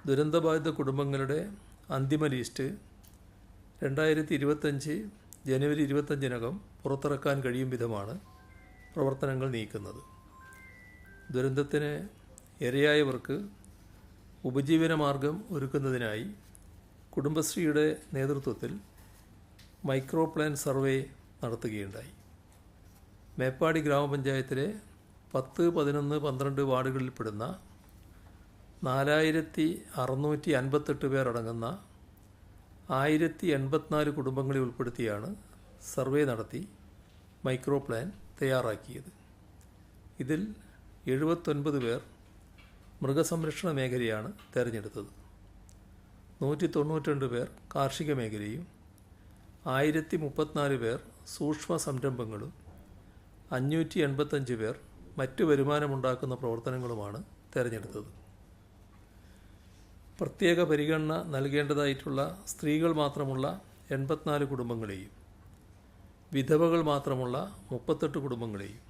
ദുരന്തബാധിത കുടുംബങ്ങളുടെ അന്തിമ ലിസ്റ്റ് 2025 ജനുവരി 25-നകം പുറത്തിറക്കാൻ കഴിയും വിധമാണ് പ്രവർത്തനങ്ങൾ നീക്കുന്നത്. ദുരന്തത്തിന് ഇരയായവർക്ക് ഉപജീവനമാർഗം ഒരുക്കുന്നതിനായി കുടുംബശ്രീയുടെ നേതൃത്വത്തിൽ മൈക്രോ പ്ലാൻ സർവേ നടത്തുകയുണ്ടായി. മേപ്പാടി ഗ്രാമപഞ്ചായത്തിലെ 10, 11, 12 വാർഡുകളിൽപ്പെടുന്ന 4658 പേർ അടങ്ങുന്ന 1084 കുടുംബങ്ങളെ ഉൾപ്പെടുത്തിയാണ് സർവേ നടത്തി മൈക്രോ പ്ലാൻ തയ്യാറാക്കിയത്. ഇതിൽ 79 പേർ മൃഗസംരക്ഷണ മേഖലയാണ് തിരഞ്ഞെടുത്തത്. 192 പേർ കാർഷിക മേഖലയും 1034 പേർ സൂക്ഷ്മ സംരംഭങ്ങളും 585 പേർ മറ്റ് വരുമാനമുണ്ടാക്കുന്ന പ്രവർത്തനങ്ങളുമാണ് തിരഞ്ഞെടുത്തത്. പ്രത്യേക പരിഗണന നൽകേണ്ടതായിട്ടുള്ള സ്ത്രീകൾ മാത്രമുള്ള 84 കുടുംബങ്ങളെയും വിധവകൾ മാത്രമുള്ള 38 കുടുംബങ്ങളെയും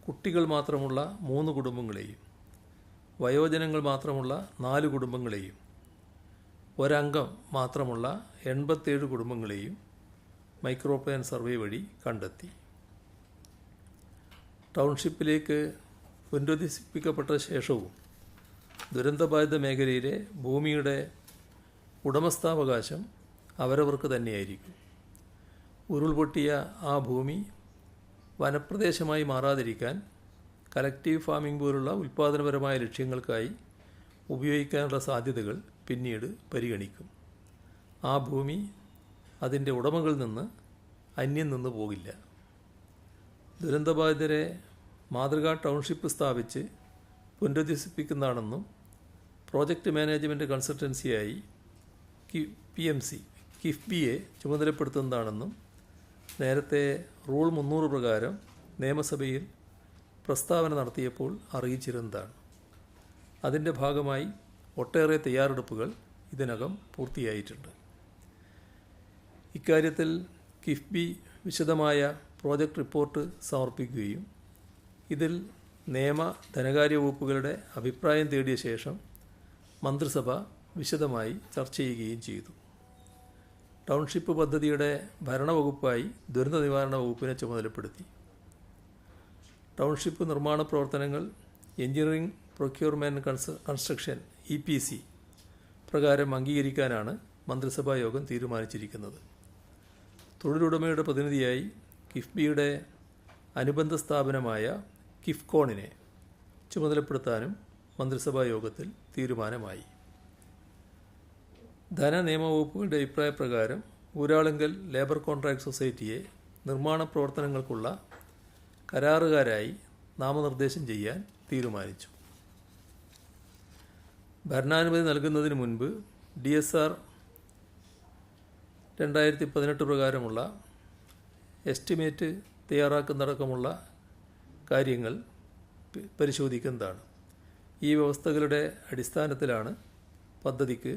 കുട്ടികൾ മാത്രമുള്ള 3 കുടുംബങ്ങളെയും വയോജനങ്ങൾ മാത്രമുള്ള 4 കുടുംബങ്ങളെയും ഒരംഗം മാത്രമുള്ള 87 കുടുംബങ്ങളെയും മൈക്രോ പ്ലാൻ സർവേ വഴി കണ്ടെത്തി. ടൗൺഷിപ്പിലേക്ക് പുനരധിവസിപ്പിക്കപ്പെട്ട ശേഷവും ദുരന്തബാധിത മേഖലയിലെ ഭൂമിയുടെ ഉടമസ്ഥാവകാശം അവരവർക്ക് തന്നെയായിരിക്കും. ഉരുൾപൊട്ടിയ ആ ഭൂമി വനപ്രദേശമായി മാറാതിരിക്കാൻ കലക്റ്റീവ് ഫാമിംഗ് പോലുള്ള ഉൽപ്പാദനപരമായ ലക്ഷ്യങ്ങൾക്കായി ഉപയോഗിക്കാനുള്ള സാധ്യതകൾ പിന്നീട് പരിഗണിക്കും. ആ ഭൂമി അതിൻ്റെ ഉടമകളിൽ നിന്ന് അന്യം നിന്ന് പോകില്ല. ദുരന്തബാധിതരെ മാതൃകാ ടൗൺഷിപ്പ് സ്ഥാപിച്ച് പുനരധിവസിപ്പിക്കുന്നതാണെന്നും പ്രോജക്റ്റ് മാനേജ്മെൻറ്റ് കൺസൾട്ടൻസിയായി PMC കിഫ്ബിയെ ചുമതലപ്പെടുത്തുന്നതാണെന്നും നേരത്തെ റൂൾ 300 പ്രകാരം നിയമസഭയിൽ പ്രസ്താവന നടത്തിയപ്പോൾ അറിയിച്ചിരുന്നതാണ്. അതിൻ്റെ ഭാഗമായി ഒട്ടേറെ തയ്യാറെടുപ്പുകൾ ഇതിനകം പൂർത്തിയായിട്ടുണ്ട്. ഇക്കാര്യത്തിൽ കിഫ്ബി വിശദമായ പ്രോജക്റ്റ് റിപ്പോർട്ട് സമർപ്പിക്കുകയും ഇതിൽ നിയമ ധനകാര്യ വകുപ്പുകളുടെ അഭിപ്രായം തേടിയ ശേഷം മന്ത്രിസഭ വിശദമായി ചർച്ച ചെയ്യുകയും ചെയ്തു. ടൗൺഷിപ്പ് പദ്ധതിയുടെ ഭരണവകുപ്പായി ദുരന്ത നിവാരണ വകുപ്പിനെ ചുമതലപ്പെടുത്തി. ടൗൺഷിപ്പ് നിർമ്മാണ പ്രവർത്തനങ്ങൾ എഞ്ചിനീയറിംഗ് പ്രൊക്യൂർമെൻറ്റ് കൺസ്ട്രക്ഷൻ EPC പ്രകാരം അംഗീകരിക്കാനാണ് മന്ത്രിസഭാ യോഗം തീരുമാനിച്ചിരിക്കുന്നത്. തൊഴിലുടമയുടെ പ്രതിനിധിയായി കിഫ്ബിയുടെ അനുബന്ധ സ്ഥാപനമായ കിഫ്കോണിനെ ചുമതലപ്പെടുത്താനും മന്ത്രിസഭാ യോഗത്തിൽ തീരുമാനമായി. ധനനിയമവകുപ്പുകളുടെ അഭിപ്രായപ്രകാരം ഊരാളുങ്കൽ ലേബർ കോൺട്രാക്ട് സൊസൈറ്റിയെ നിർമ്മാണ പ്രവർത്തനങ്ങൾക്കുള്ള കരാറുകാരായി നാമനിർദ്ദേശം ചെയ്യാൻ തീരുമാനിച്ചു. ഭരണാനുമതി നൽകുന്നതിന് മുൻപ് DSR 2018 പ്രകാരമുള്ള എസ്റ്റിമേറ്റ് തയ്യാറാക്കുന്നതടക്കമുള്ള കാര്യങ്ങൾ പരിശോധിക്കുന്നതാണ്. ഈ വ്യവസ്ഥകളുടെ അടിസ്ഥാനത്തിലാണ് പദ്ധതിക്ക്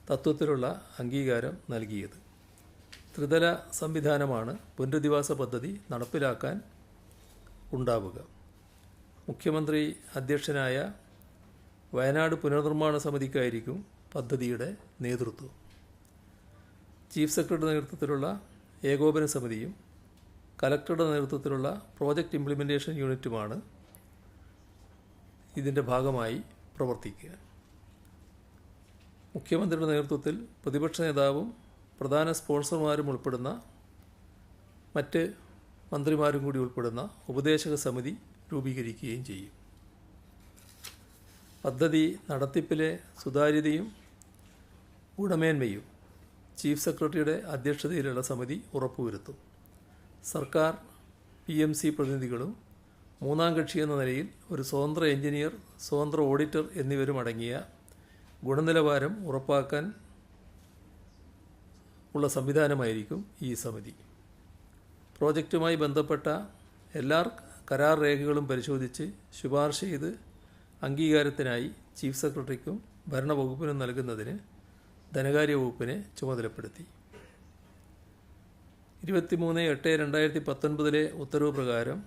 തത്വത്തിലുള്ള അംഗീകാരം നൽകിയത്. ത്രിതല സംവിധാനമാണ് പുനരധിവാസ പദ്ധതി നടപ്പിലാക്കാൻ ഉണ്ടാവുക. മുഖ്യമന്ത്രി അധ്യക്ഷനായ വയനാട് പുനർനിർമ്മാണ സമിതിക്കായിരിക്കും പദ്ധതിയുടെ നേതൃത്വം. ചീഫ് സെക്രട്ടറി നേതൃത്വത്തിലുള്ള ഏകോപന സമിതിയും കലക്ടറുടെ നേതൃത്വത്തിലുള്ള പ്രോജക്റ്റ് ഇംപ്ലിമെൻറ്റേഷൻ യൂണിറ്റുമാണ് ഇതിൻ്റെ ഭാഗമായി പ്രവർത്തിക്കുക. മുഖ്യമന്ത്രിയുടെ നേതൃത്വത്തിൽ പ്രതിപക്ഷ നേതാവും പ്രധാന സ്പോൺസർമാരും ഉൾപ്പെടുന്ന മറ്റ് മന്ത്രിമാരും കൂടി ഉൾപ്പെടുന്ന ഉപദേശക സമിതി രൂപീകരിക്കുകയും ചെയ്യും. പദ്ധതി നടത്തിപ്പിലെ സുതാര്യതയും ഗുണമേന്മയും ചീഫ് സെക്രട്ടറിയുടെ അധ്യക്ഷതയിലുള്ള സമിതി ഉറപ്പുവരുത്തും. സർക്കാർ PMC പ്രതിനിധികളും മൂന്നാം കക്ഷി എന്ന നിലയിൽ ഒരു സ്വതന്ത്ര എഞ്ചിനീയർ, സ്വതന്ത്ര ഓഡിറ്റർ എന്നിവരും അടങ്ങിയ ഗുണനിലവാരം ഉറപ്പാക്കാൻ ഉള്ള സംവിധാനമായിരിക്കും ഈ സമിതി. പ്രോജക്റ്റുമായി ബന്ധപ്പെട്ട എല്ലാ കരാർ രേഖകളും പരിശോധിച്ച് ശുപാർശ ചെയ്ത് അംഗീകാരത്തിനായി ചീഫ് സെക്രട്ടറിക്കും ഭരണവകുപ്പിനും നൽകുന്നതിന് ധനകാര്യ വകുപ്പിനെ ചുമതലപ്പെടുത്തി. 23/8/2019 ഉത്തരവ് പ്രകാരം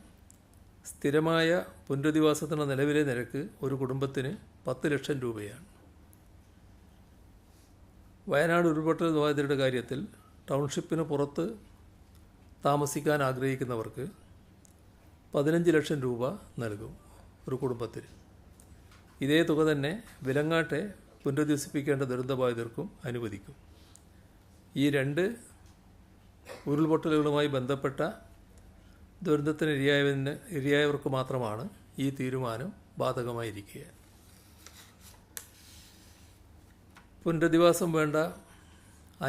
സ്ഥിരമായ പുനരധിവാസത്തിനുള്ള നിലവിലെ നിരക്ക് ഒരു കുടുംബത്തിന് 10 ലക്ഷം രൂപയാണ്. വയനാട് ഉരുൾപൊട്ടൽ ബാധിതരുടെ കാര്യത്തിൽ ടൗൺഷിപ്പിന് പുറത്ത് താമസിക്കാൻ ആഗ്രഹിക്കുന്നവർക്ക് 15 ലക്ഷം രൂപ നൽകും ഒരു കുടുംബത്തിന്. ഇതേ തുക തന്നെ വിലങ്ങാട്ടെ പുനരധിവസിപ്പിക്കേണ്ട ദുരന്തബാധിതർക്കും അനുവദിക്കും. ഈ 2 ഉരുൾപൊട്ടലുകളുമായി ബന്ധപ്പെട്ട ദുരന്തത്തിന് ഇരയായവർക്ക് മാത്രമാണ് ഈ തീരുമാനം ബാധകമായിരിക്കുക. പുനരധിവാസം വേണ്ട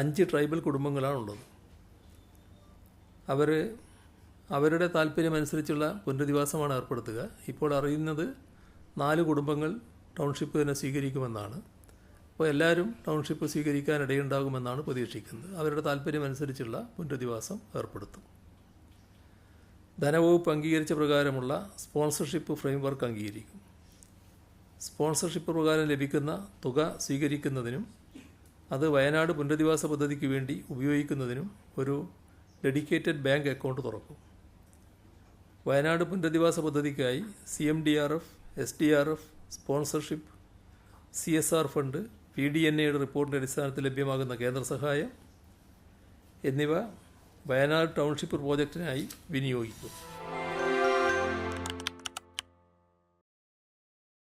5 ട്രൈബൽ കുടുംബങ്ങളാണുള്ളത്. അവരുടെ താല്പര്യമനുസരിച്ചുള്ള പുനരധിവാസമാണ് ഏർപ്പെടുത്തുക. ഇപ്പോൾ അറിയുന്നത് 4 കുടുംബങ്ങൾ ടൗൺഷിപ്പ് തന്നെ സ്വീകരിക്കുമെന്നാണ്. അപ്പോൾ എല്ലാവരും ടൗൺഷിപ്പ് സ്വീകരിക്കാൻ ഇടയുണ്ടാകുമെന്നാണ് പ്രതീക്ഷിക്കുന്നത്. അവരുടെ താല്പര്യമനുസരിച്ചുള്ള പുനരധിവാസം ഏർപ്പെടുത്തും. ധനവകുപ്പ് അംഗീകരിച്ച പ്രകാരമുള്ള സ്പോൺസർഷിപ്പ് ഫ്രെയിംവർക്ക് അംഗീകരിക്കും. സ്പോൺസർഷിപ്പ് പ്രകാരം ലഭിക്കുന്ന തുക സ്വീകരിക്കുന്നതിനും അത് വയനാട് പുനരധിവാസ പദ്ധതിക്ക് വേണ്ടി ഉപയോഗിക്കുന്നതിനും ഒരു ഡെഡിക്കേറ്റഡ് ബാങ്ക് അക്കൗണ്ട് തുറക്കും. വയനാട് പുനരധിവാസ പദ്ധതിക്കായി CMDRF, SDRF, sponsorship, CSR fund, PDNAയുടെ റിപ്പോർട്ടിൻ്റെ അടിസ്ഥാനത്തിൽ ലഭ്യമാകുന്ന കേന്ദ്ര സഹായം എന്നിവ വയനാട് ടൗൺഷിപ്പ് പ്രോജക്റ്റിനായി വിനിയോഗിക്കും.